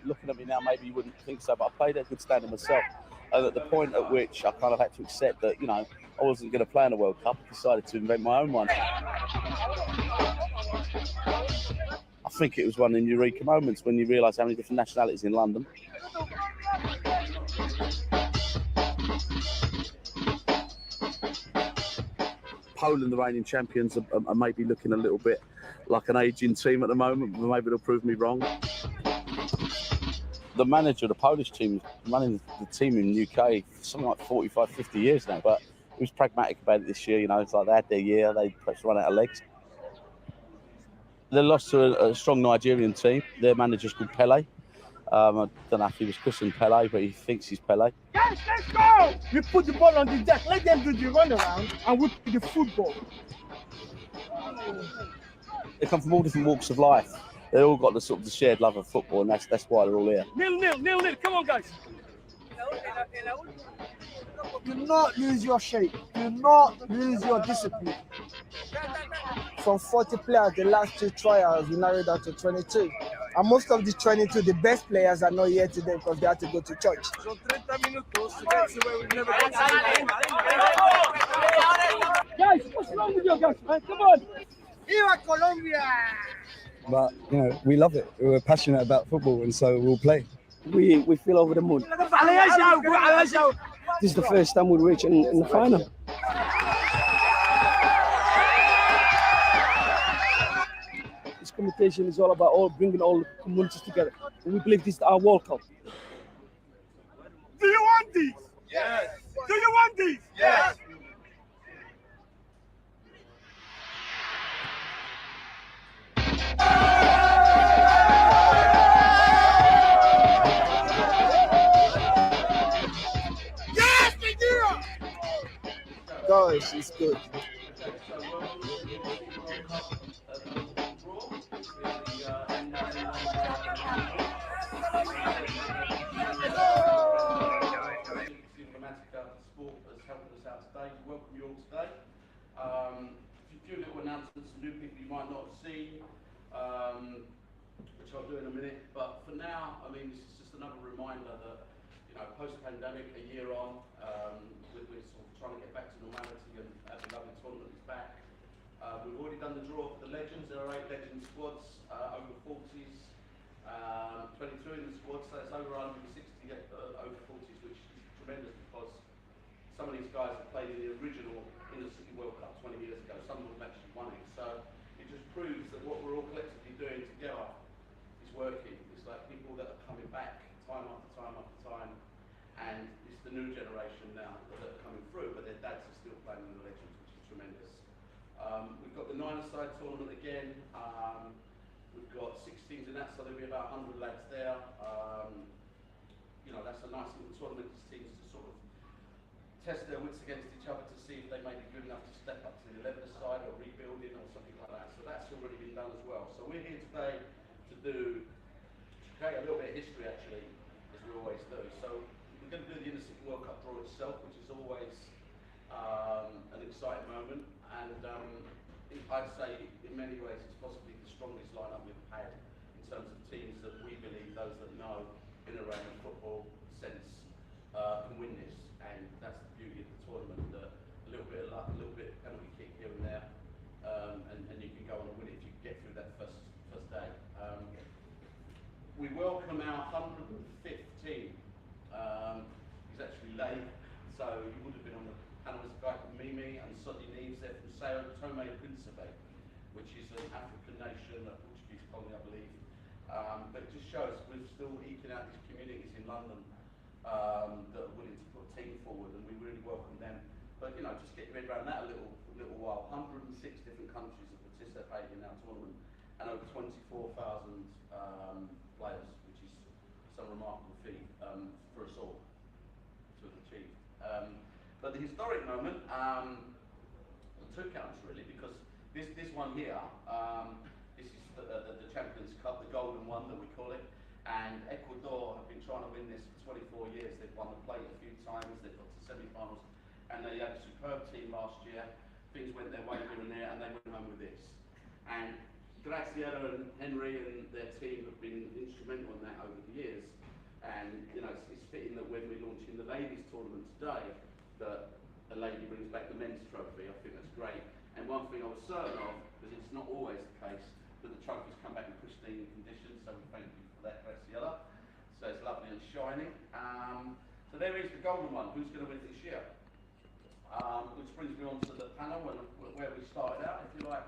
Looking at me now, maybe you wouldn't think so, but I played a good standard myself. And at the point at which I kind of had to accept that, I wasn't going to play in a World Cup, I decided to invent my own one. I think it was one of the eureka moments when you realise how many different nationalities in London. Poland, the reigning champions, are maybe looking a little bit like an ageing team at the moment, but maybe they'll prove me wrong. The manager of the Polish team is running the team in the UK for something like 45, 50 years now, but he was pragmatic about it this year. It's like they had their year, they perhaps run out of legs. They lost to a strong Nigerian team. Their manager's called Pele. I don't know if he was christened Pele, but he thinks he's Pele. Guys, let's go! We put the ball on the deck, let them do the runaround, and we play the football. They come from all different walks of life. They all got the sort of the shared love of football, and that's why they're all here. 0-0. Come on, guys. Do not lose your shape. Do not lose your discipline. From 40 players, the last 2 trials, we narrowed down to 22. And most of the 22, the best players are not here today because they had to go to church. So 30 minutos to get to where we've never got to. Guys, what's wrong with you guys, man? Come on. Viva Colombia! But, we love it. We're passionate about football, and so we'll play. We feel over the moon. This is the first time we'll reach in the final. This competition is all about bringing all the communities together. And we believe this is our World Cup. Do you want these? Yes. Do you want these? Yes. Guys, it's good. Welcome you all today. A few little announcements, some new people you might not have seen, which I'll do in a minute. But for now, this is just another reminder that, post-pandemic, a year on, we're sort of trying to get back to normality, and as the lovely tournament is back. We've already done the draw for the Legends. There are 8 Legend squads, over 40s, 22 in the squad, so it's over 160 over 40s, which is tremendous because some of these guys have played in the original Inner City World Cup 20 years ago. Some of them have actually won it. So it just proves that what we're all collectively doing together is working. It's like people that are coming back time after time after time. And it's the new generation now that are coming through, but their dads are still playing in the Legends, which is tremendous. We've got the 9-a-side tournament again. We've got 6 teams in that, so there'll be about 100 lads there. That's a nice little tournament for teams to sort of test their wits against each other to see if they may be good enough to step up to the 11th side or rebuilding or something like that. So that's already been done as well. So we're here today to create a little bit of history actually, as we always do. So we're going to do the Inner City World Cup draw itself, which is always an exciting moment. And I'd say in many ways it's possibly the strongest lineup we've had in terms of teams that we believe, those that know in and around the football sense, can win this. And that's the beauty of the tournament, that a little bit of luck, a little bit of penalty kick here and there, and you can go on and win it if you get through that first day. We welcome our 105th team. He's actually late, so he would have been on the panel. There's a guy called Mimi and Soti Neves. They're from Sao Tome and Principe, which is an African nation, a Portuguese colony, I believe. But it just shows we're still eking out these communities in London that are willing to put a team forward, and we really welcome them. But just get your head around that a little while. 106 different countries have participated in our tournament, and over 24,000 players, which is some remarkable feat for us all to have achieved. But the historic moment, on two counts really, because this one here, this is the Champions Cup, the golden one that we call it, and Ecuador have been trying to win this for 24 years. They've won the plate a few times, they've got to semi-finals, and they had a superb team last year. Things went their way here and there, and they went home with this. And Graciela and Henry and their team have been instrumental in that over the years. And you know, it's fitting that when we're launching the ladies tournament today, that a lady brings back the men's trophy. I think that's great. And one thing I was certain of, because it's not always the case, that the trophies come back in pristine condition. So we thank you for that, Graciela. So it's lovely and shiny. So there is the golden one. Who's going to win this year? Which brings me on to the panel where we started out, if you like.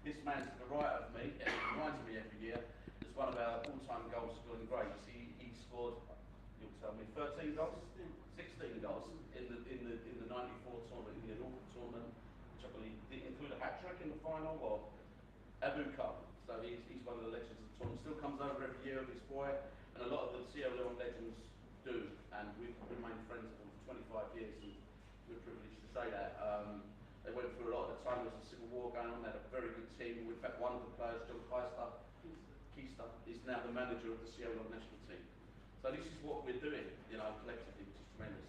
This man to the right of me, it reminds me every year, is one of our all-time goal scoring greats. He scored, you'll tell me, 13 goals, 16 goals in the 94 tournament, in the inaugural tournament, which I believe did include a hat-trick in the final, or Abuka. So he's one of the legends of the tournament. Still comes over every year with his boy, and a lot of the Sierra Leone legends do, and we've remained friends with them for 25 years, and we're privileged to say that. They went through a lot at the time. There was a civil war going on. They had a very good team. In fact, one of the players, John Keister, is now the manager of the Sierra Leone national team. So this is what we're doing, you know, collectively, which is tremendous.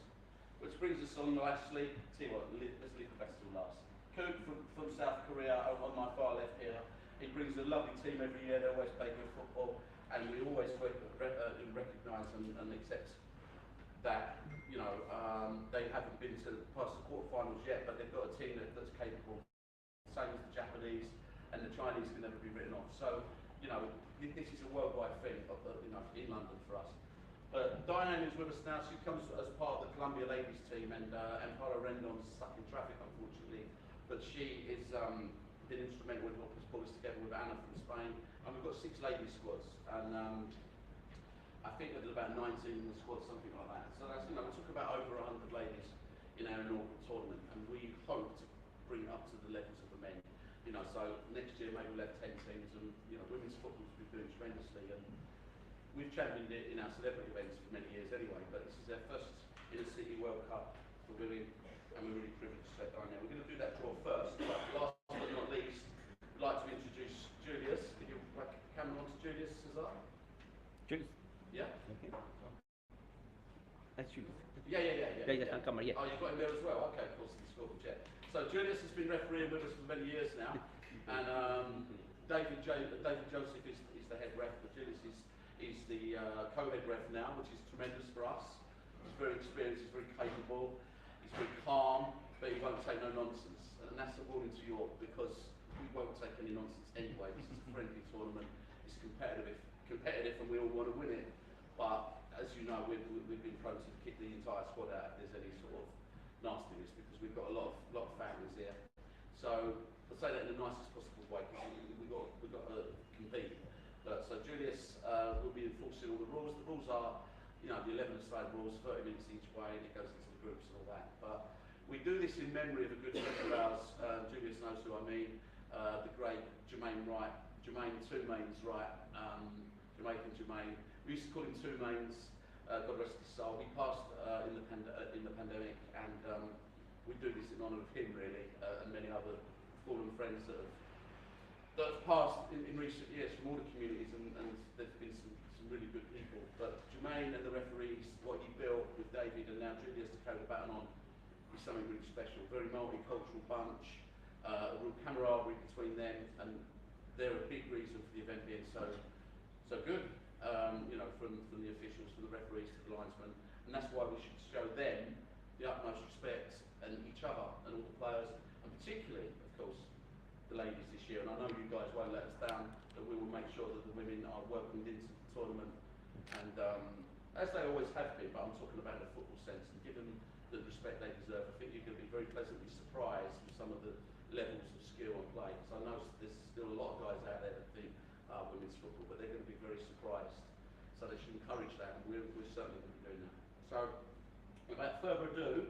Which brings us on nicely. Tell you what, let's leave the best till last. Coop from South Korea, on my far left here. He brings a lovely team every year. They always play good football, and we always recognise and accept that, you know, they haven't been past the quarterfinals yet, but they've got a team that's capable. Same as the Japanese, and the Chinese can never be written off. So, you know, this is a worldwide thing, you know, in London for us. But Diane is with us now. She comes as part of the Columbia ladies team, and Amparo Rendon's stuck in traffic, unfortunately. But she has been instrumental in helping us pull this together with Anna from Spain. And we've got 6 ladies squads, and I think there's about 19 in the squad, something like that. So that's, you know, we took about over 100 ladies in our inaugural tournament, and we hope to bring it up to the levels of the men. You know, so next year maybe we'll have 10 teams, and you know, women's football's been doing tremendously, and we've championed it in our celebrity events for many years anyway. But this is our first Inner City World Cup for women, and we're really privileged to say down there. We're going to do that draw first, but last but not least, we'd like to introduce Julius. Can you whack the camera on to Julius Cesar? Julius. Yeah? Okay. That's Julius. Yeah. Camera, yeah. Oh, you've got him there as well? Okay, of course, he's scored the jet. So Julius has been refereeing with us for many years now, and David Joseph is the head ref, but Julius is the co-head ref now, which is tremendous for us. He's very experienced, he's very capable, he's very calm, but he won't take no nonsense. And that's according to York, because we won't take any nonsense anyway. This is a friendly tournament, it's competitive, and we all want to win it. But as you know, we've been prone to kick the entire squad out if there's any sort of nastiness, because we've got a lot of families here. So I say that in the nicest possible way, because we've got to compete. So Julius will be enforcing all the rules. The rules are, you know, the 11-a-side rules, 30 minutes each way, and it goes into the groups and all that. But we do this in memory of a good friend of ours. Julius knows who I mean. The great Jermaine Wright, Jermaine Two Mains Wright, Jamaican Jermaine. We used to call him Two Mains. God rest his soul. He passed in the pandemic, and we do this in honour of him, really, and many other fallen friends that have passed in recent years from all the communities, and there's been some really good people. But Jermaine and the referees, what he built with David and now Julius to carry the baton on, is something really special. Very multicultural bunch, a real camaraderie between them, and they're a big reason for the event being so good. You know, from the officials, from the referees to the linesmen, and that's why we should show them the utmost respect, and each other, and all the players, and particularly, of course, the ladies this year. And I know you guys won't let us down, that we will make sure that the women are welcomed into the tournament, and as they always have been, but I'm talking about in a football sense, and give them the respect they deserve. I think you're going to be very pleasantly surprised with some of the levels of skill and play, because I know there's still a lot of guys out there that think women's football, but they're going to be very surprised. So they should encourage that, and we're certainly going to be doing that. So, without further ado,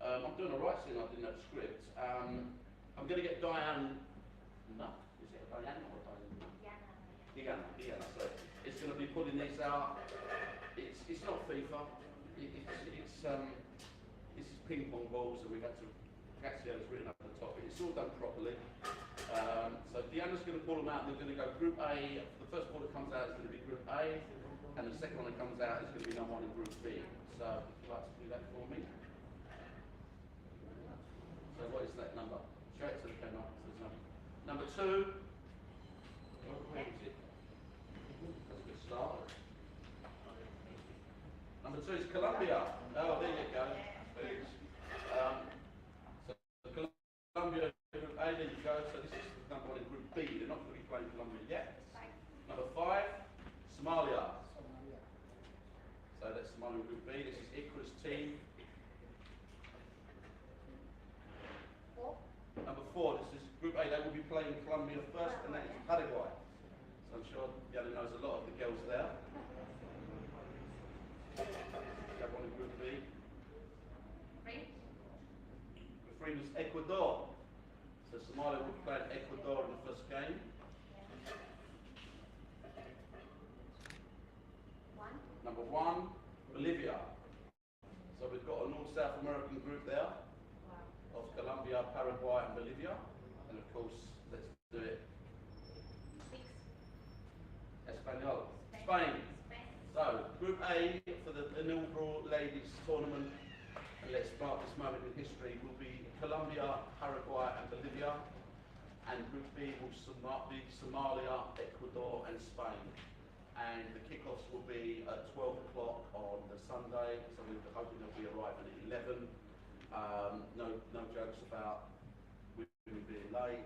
I'm doing a right thing I didn't have script. I'm going to get Diane. No, is it Diane or Diane? Diana. So it's going to be pulling this out. It's not FIFA. This is ping pong balls, and we've had to Categorias written up at the top. It's all done properly. So Deanna's going to pull them out, and they're going to go Group A. The first ball that comes out is going to be Group A, and the second one that comes out is going to be number one in Group B. So would you like to do that for me? So what is that number? Straight to the camera. Number 2. Where is it? That's a good start. Number 2 is Colombia. Oh, there you go. So Colombia Group A, there you go. So this is number 1 in Group B. They're not going to be playing Colombia yet. Number 5, Somalia. So that's Somalia Group B. This is Ikra's team. Number 4, this is Group A. They will be playing Colombia first, and that is Paraguay. So I'm sure Diana knows a lot of the girls there. That one in Group B. The 3 was Ecuador. So Somalia will be playing Ecuador in the first game. Number 1, Bolivia. So we've got a North-South American group there of Colombia, Paraguay and Bolivia. And of course, let's do it. Espanol. Spain. So, Group A for the inaugural ladies tournament, and let's mark this moment in history, will be Colombia, Paraguay and Bolivia. And Group B will be Somalia, Ecuador and Spain. And the kickoffs will be at 12 o'clock on the Sunday, so we're hoping they'll be arriving at 11. No jokes about women being late,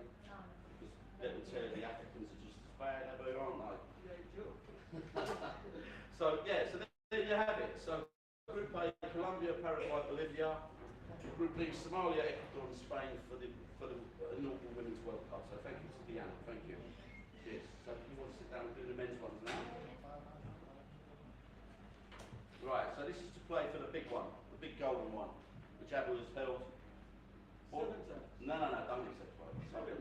because let me tell you, the Africans are just as bad as ever, aren't they? So yeah, so there you have it. So Group A, Colombia, Paraguay, Bolivia. Group B, Somalia, Ecuador and Spain for the inaugural Women's World Cup. So thank you to Deanna, thank you. Yes, so you want to sit down and do the men's ones now? Right, so this is to play for the big one, the big golden one, which Abu has held. What? No, don't accept it.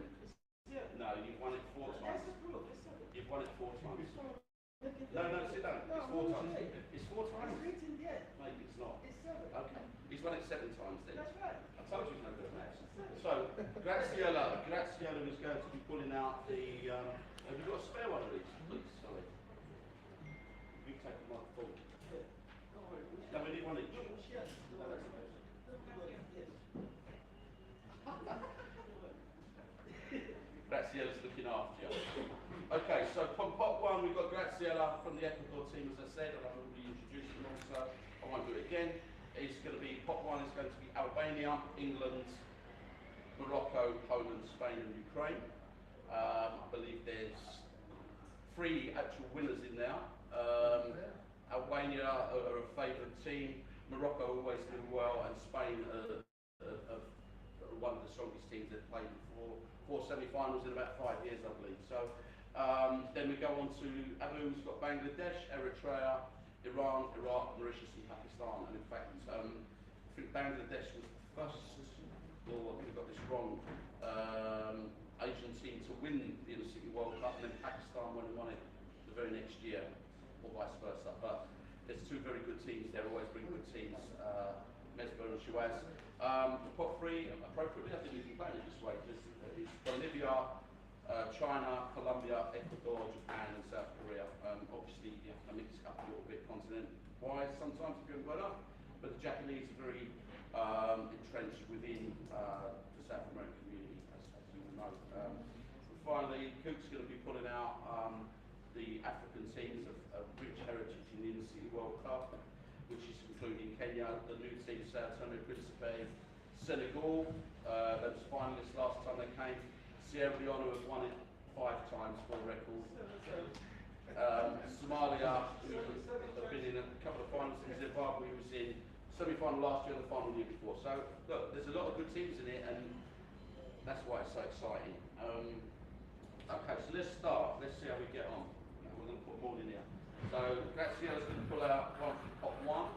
No, you've won it 4 times. You've won it 4 times. No, sit down. It's 4 times. It's 4 times? Maybe it's not. Okay. He's won it 7 times then. That's right. I told you he's no good at maths. So, Graziella is going to be pulling out the... have you got a spare one of these, please? Sorry. You take them like full. No, we need one each. No, that's okay. Graziella's looking after you. Okay, so from pot 1 we've got Graziella from the Ecuador team, as I said, and I've already introduced them also. I won't do it again. It's going to be, pot 1 is going to be Albania, England, Morocco, Poland, Spain and Ukraine. I believe there's 3 actual winners in there. Albania are a favoured team, Morocco always do well, and Spain are one of the strongest teams they've played before. 4 semi-finals in about 5 years, I believe. So then we go on to Abu's got Bangladesh, Eritrea, Iran, Iraq, Mauritius and Pakistan. And in fact, I think Bangladesh was the first, or I think I got this wrong, Asian team to win the Inner City World Cup, and then Pakistan went and won it the very next year, or vice versa. But there's 2 very good teams there, always bring good teams, Mesbah and Shuaz. Pot 3, appropriately, I think we can plan it this way, because it's Bolivia, China, Colombia, Ecuador, Japan and South Korea. Obviously you have to mix it up a little bit continent-wise sometimes if you haven't got enough, but the Japanese are very entrenched within the South American community, as you all know. Finally, Cook's going to be pulling out the African teams of rich heritage in the Inner City World Cup, which is including Kenya, the new team, Sao Tome and Principe, Senegal, that was finalists last time they came. Sierra Leone have won it 5 times for the record. Somalia, who have been in a couple of finals, and Zimbabwe was in semi-final last year and the final year before. So look, there's a lot of good teams in it, and that's why it's so exciting. Okay, so let's start. Let's see how we get on. We're going to put more in here. So Graziella's going to pull out one from pot 1.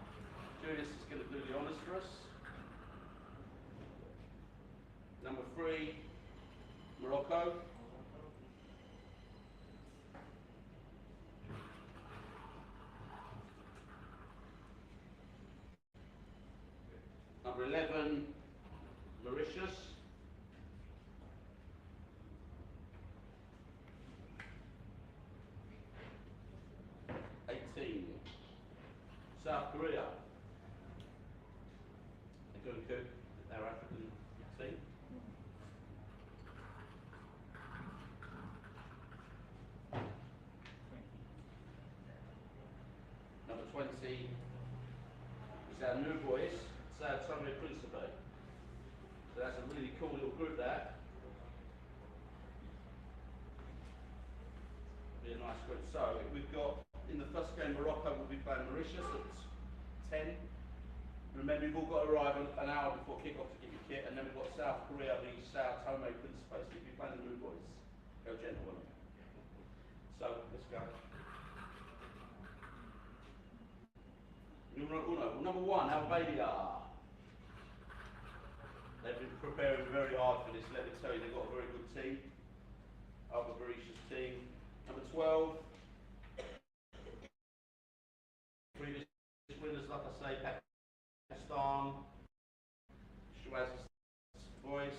Julius is going to do the honours for us. Number 3, Morocco. Number 11, 11, Mauritius. 18, South Korea. They're going to cook their African team. Number 20 is our new boys, Sao Tome and Principe. So that's a really cool little group there. Be a nice group. So we've got, in the first game, Morocco will be playing Mauritius at 10. Remember, you've all got to arrive an hour before kick-off to get your kit, and then we've got South Korea, the Sao Tome and Principe. So if you're playing the new boys, go gentle on them. So let's go. Numero uno. Number 1, Albania. They've been preparing very hard for this, let me tell you. They've got a very good team. Alba Berisha's team. Number 12. Previous winners, like I say, Pakistan. Shuaz's boys.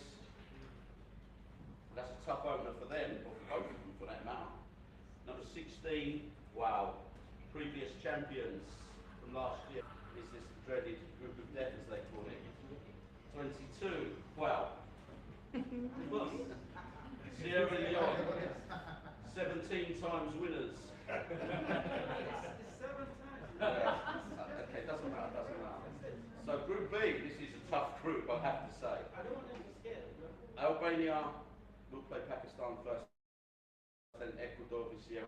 That's a tough opener for them, or for both of them for that matter. Number 16. Wow. Previous champions from last year is this dreaded group of death, as they call it. 22. Wow. Sierra Leone. 17 times winners. Okay, doesn't matter. So Group B, this is a tough group, I have to say. Albania will play Pakistan first, then Ecuador v Sierra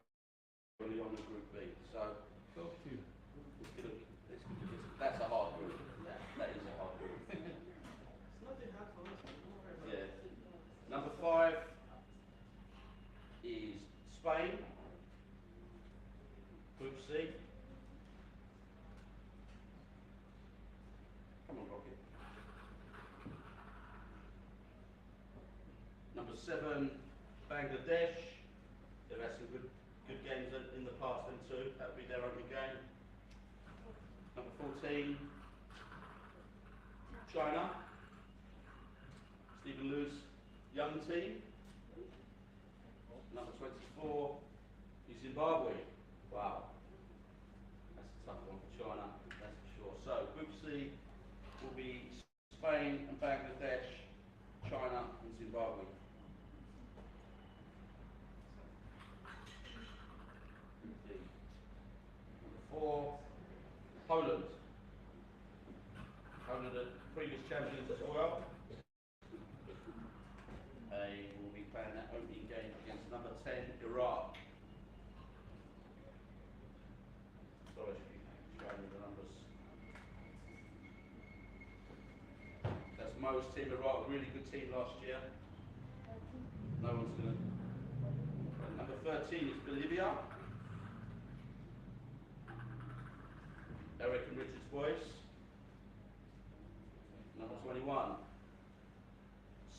Leone in Group B. So that's a hard group. That is a hard group. Yeah. Number 5 is Spain. Group C. Come on, Rocket. Number 7, Bangladesh. They've had some good games in the past then too. That'll be their opening game. Number 14, China. Stephen Liu's young team. Number 24 is Zimbabwe. Wow. That's a tough one for China, that's for sure. So Group C will be Spain and Bangladesh, China and Zimbabwe. Number 4, Poland. Poland are previous champions as well. They will be playing that opening game against number 10, Iraq. Sorry if you showing me the numbers. That's Mo's team, Iraq, really good team last year. No one's going to. Number 13 is Bolivia. Eric and Richard's boys. Number 21,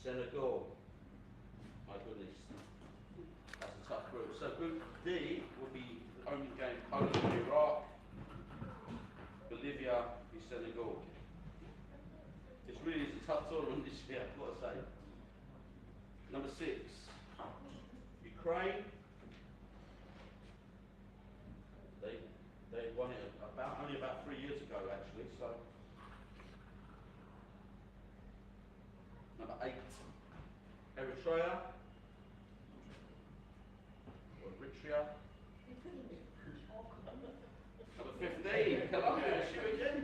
Senegal. My goodness, that's a tough group. So Group D will be the opening game, Poland and Iraq, Bolivia v Senegal. This really is a tough tournament this year, I've got to say. Number 6, Ukraine. They won it only about 3 years ago, actually. So number 8, Eritrea. Or Eritrea. Number 15, Colombia. Shoot again.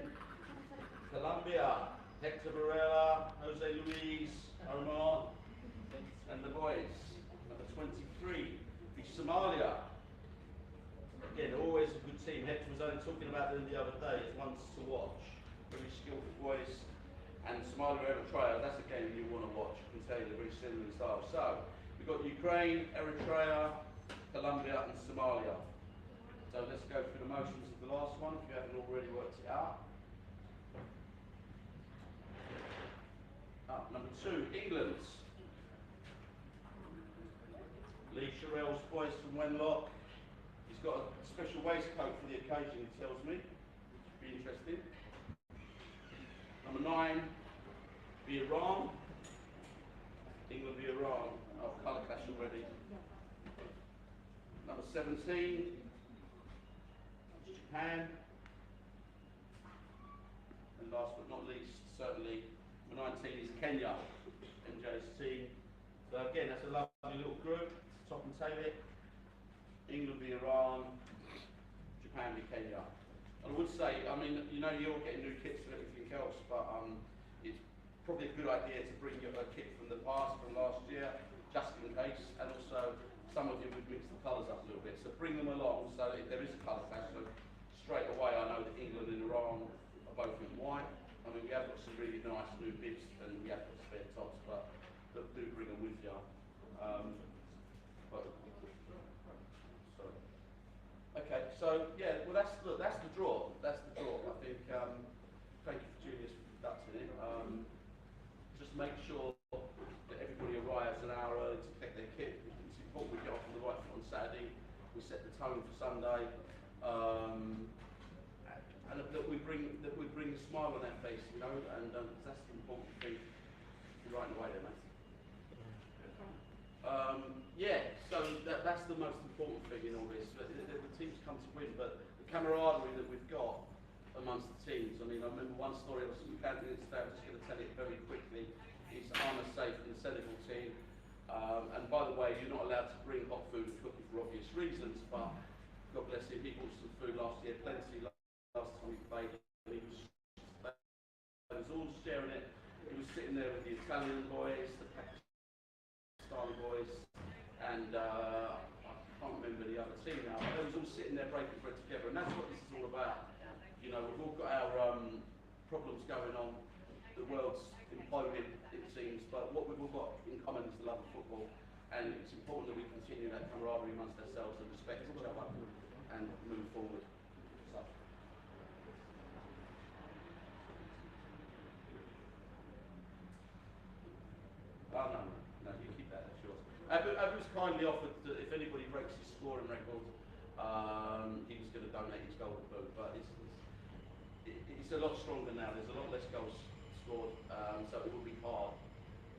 Colombia. Hector Varela, Jose Luis, Omar, and the boys. Number 23, Somalia. Again, always a good team. Hector was only talking about them the other day as ones to watch. Very skillful boys. And Somalia, Eritrea, that's a game you want to watch. I can tell you they're very similar in style. So, we've got Ukraine, Eritrea, Colombia, and Somalia. So let's go through the motions of the last one, if you haven't already worked it out. Number 2, England. Lee Sherrill's boys from Wenlock. He's got a special waistcoat for the occasion, he tells me. Should be interesting. Number 9, be Iran. England be Iran. Oh, colour clash already. Number 17, Japan. And last but not least, certainly, number 19 is Kenya, MJ's team. So again, that's a lovely little group. Top and tail it. England v Iran, Japan v Kenya. And I would say, I mean, you know, you're getting new kits and everything else, but it's probably a good idea to bring your kit from the past, from last year, just in case. And also, some of you would mix the colours up a little bit, so bring them along. So if there is a colour clash, so straight away I know that England and Iran are both in white. I mean, we have got some really nice new bibs and we have got spare tops, but do bring them with you. Okay, so yeah, well that's the draw. That's the draw. I think. Thank you for Julius for conducting it. Just make sure that everybody arrives an hour early to collect their kit. It's important we get off on the right foot on Saturday. We set the tone for Sunday, and that we bring a smile on our face, you know, and that's the important thing. You're right away there, mate. Yeah, so that's the most important thing in all this. The teams come to win, but the camaraderie that we've got amongst the teams. I mean, I remember one story of some candidates today, I'm just going to tell it very quickly. It's Armour Safe and the Senegal team. And by the way, you're not allowed to bring hot food and cooking for obvious reasons, but God bless him, he bought some food last year, plenty last time he played. He was all sharing it. He was sitting there with the Italian boys, the Pakistani boys, and I can't remember the other team now, but they was all sitting there breaking bread together, and that's what this is all about. You know, we've all got our problems going on, the world's imploding, it seems, but what we've all got in common is the love of football, and it's important that we continue that camaraderie amongst ourselves and respect each other and move forward. So. Oh, no, you keep that, that's yours. Abu's kindly offered that if anybody breaks his scoring record, he was going to donate his golden boot, but it's a lot stronger now. There's a lot less goals scored, so it will be hard,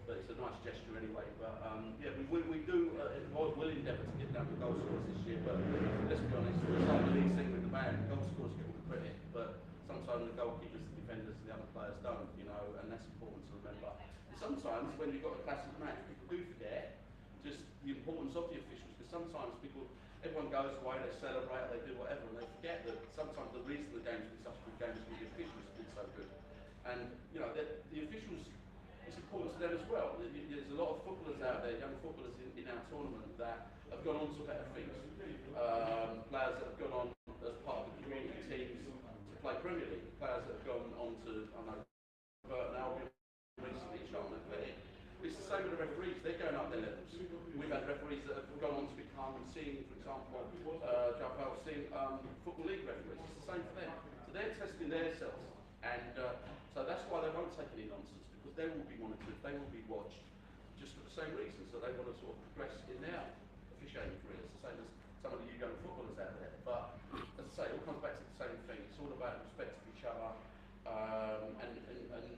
but it's a nice gesture anyway. But yeah, we do will endeavour to get down the goal scorers this year, but let's be honest, it's like the league thing with the band, goal scorers get all the credit, but sometimes the goalkeepers, the defenders, the other players don't, you know, and that's important to remember. Sometimes when you've got a classic match, people do forget just the importance of the officials, because sometimes everyone goes away, they celebrate, they do whatever, and they forget that sometimes the reason the game's been such a good game is because the officials have been so good. And, you know, the officials, it's important to them as well. There's a lot of footballers out there, young footballers in our tournament that have gone on to better things. Players that have gone on as part of the community teams to play Premier League, players that have gone on to, I know, Burton Albion, recently Charlton Athletic. It's the same with the referees, they're going up their levels. We've had referees that have gone on to become, seeing, for example, Japal Singh, Football League referees. It's the same for them. So they're testing themselves, and so that's why they won't take any nonsense, because they will be monitored, they will be watched, just for the same reason. So they want to sort of progress in their officiating careers, the same as some of the young footballers out there. But as I say, it all comes back to the same thing. It's all about respect for each other, and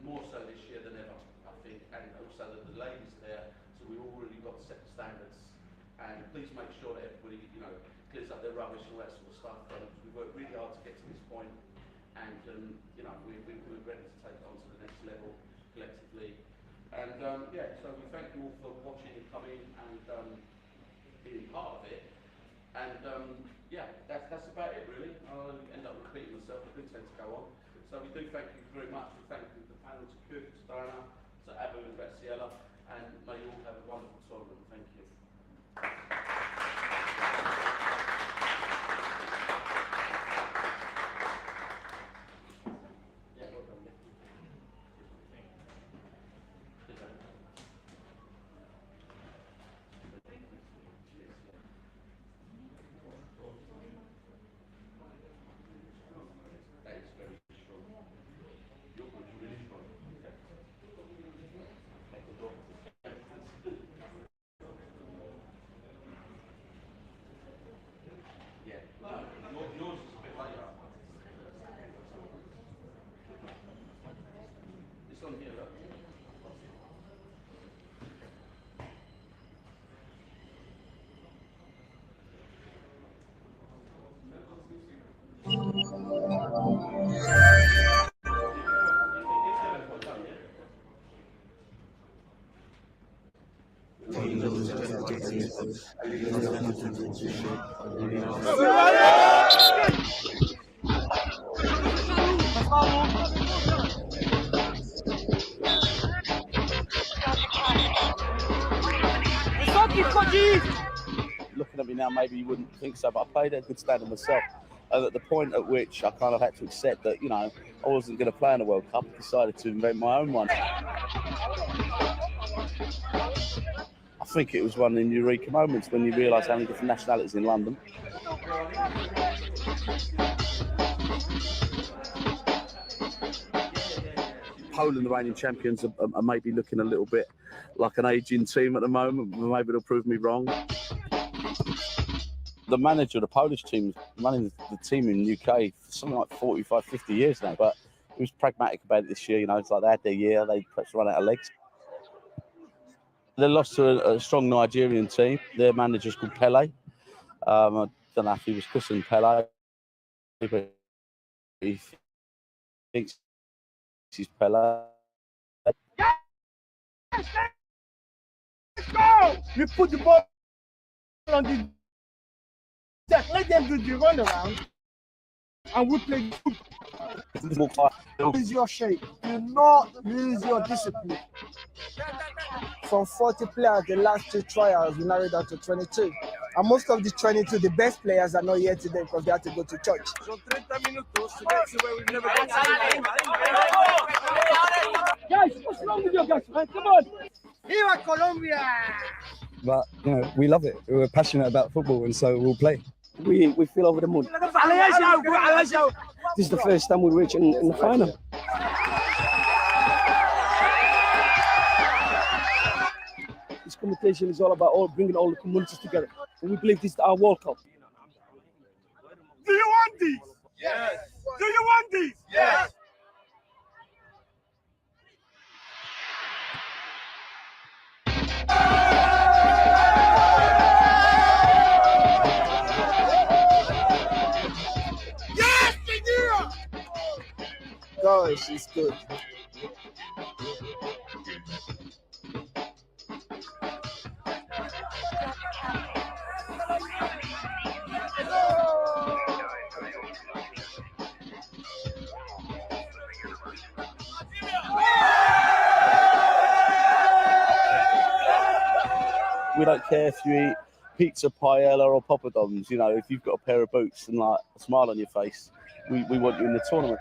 more so this year than ever, I think, and also that the ladies are there, so we've already got to set the standards. And please make sure that everybody, you know, clears up their rubbish and all that sort of stuff. We've worked really hard to get to this point, and you know, we're ready to take it on to the next level collectively. And yeah, so we thank you all for watching and coming and being part of it. And yeah, that's about it really. I'll end up repeating myself. I do tend to go on. So we do thank you very much. We thank the panel, to Cook, to Diana, to Abu and Graciela, and may you all have a wonderful tournament. Thank you. Yeah, well done, Nick. That is very strong. Your group's really strong. Okay. Make the door. Looking at me now, maybe you wouldn't think so, but I played a good standard myself. And at the point at which I kind of had to accept that, you know, I wasn't going to play in the World Cup, I decided to invent my own one. I think it was one of the eureka moments when you realise how many different nationalities in London. Poland, the reigning champions, are maybe looking a little bit like an ageing team at the moment. Maybe they'll prove me wrong. The manager of the Polish team is running the team in the UK for something like 45, 50 years now, but he was pragmatic about it this year. You know, it's like they had their year, they perhaps run out of legs. They lost to a strong Nigerian team. Their manager's called Pele. I don't know if he was christened Pele, but he thinks he's Pele. Let's go! You put the ball on the deck. Let them do the run around, and we play. Lose your shape. Do not lose your discipline. From 40 players, the last 2 trials, we narrowed down to 22. And most of the 22, the best players are not here today because they had to go to church. Guys, what's wrong with you guys, man? Come on! Viva Colombia! But, you know, we love it. We're passionate about football, and so we'll play. We feel over the moon. This is the first time we reach in the final. This competition is all about bringing all the communities together. And we believe this is our World Cup. Do you want this? Yes. Do you want this? Yes. Gosh, it's good. We don't care if you eat pizza, paella, or poppadoms. You know, if you've got a pair of boots and like a smile on your face, we want you in the tournament.